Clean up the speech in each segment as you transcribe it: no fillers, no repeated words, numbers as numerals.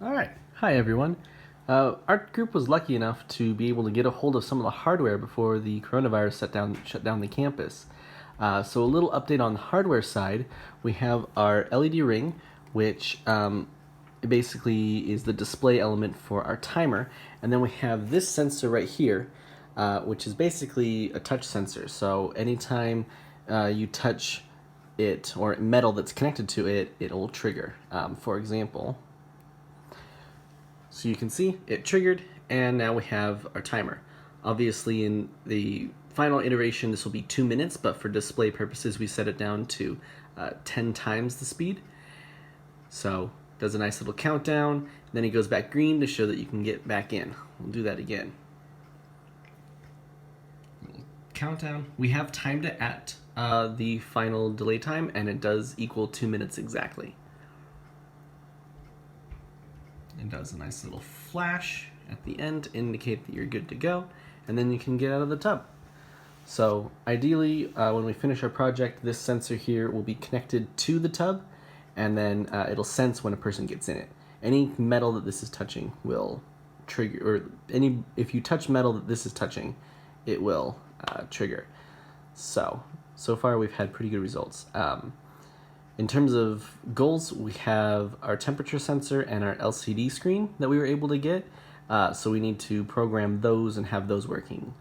All right. Hi, everyone. Our group was lucky enough to be able to get a hold of some of the hardware before the coronavirus shut down the campus. So, a little update on the hardware side. We have our LED ring, which basically is the display element for our timer. And then we have this sensor right here, which is basically a touch sensor. So, anytime you touch it or metal that's connected to it, it'll trigger. For example, so you can see it triggered, and now we have our timer. Obviously, in the final iteration, this will be 2 minutes, but for display purposes, we set it down to 10 times the speed. So it does a nice little countdown, then it goes back green to show that you can get back in. We'll do that again. Countdown. We have timed it at the final delay time, and it does equal 2 minutes exactly. It does a nice little flash at the end to indicate that you're good to go, and then you can get out of the tub. So ideally, when we finish our project, this sensor here will be connected to the tub, and then it'll sense when a person gets in it. Any metal that this is touching will trigger, or if you touch metal that this is touching, it will trigger. So far we've had pretty good results. In terms of goals, we have our temperature sensor and our LCD screen that we were able to get. So we need to program those and have those working.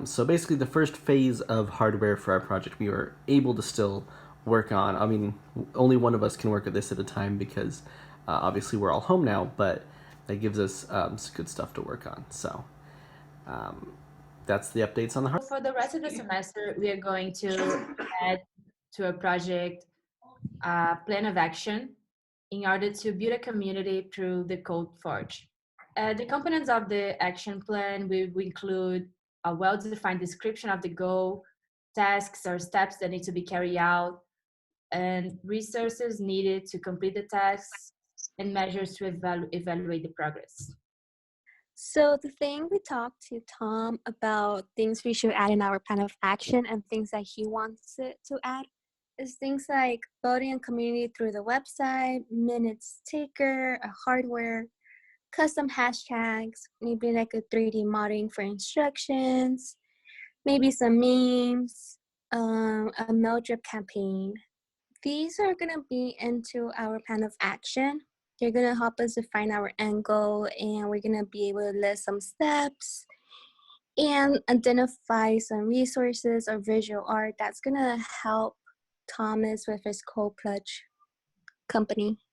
So basically the first phase of hardware for our project we were able to still work on. I mean, only one of us can work at this at a time because obviously we're all home now, but that gives us some good stuff to work on. So that's the updates on the hardware. For the rest of the semester, we are going to add to a project a plan of action in order to build a community through the Code Forge. The components of the action plan will include a well-defined description of the goal, tasks or steps that need to be carried out, and resources needed to complete the tasks, and measures to evaluate the progress. So the thing we talked to Tom about things we should add in our plan of action and things that he wants it to add is things like voting a community through the website, minutes taker, a hardware, custom hashtags, maybe like a 3D modeling for instructions, maybe some memes, a mail drip campaign. These are gonna be into our plan of action. They're gonna help us define our end goal, and we're gonna be able to list some steps and identify some resources or visual art that's gonna help Thomas with his Cold Plunge company.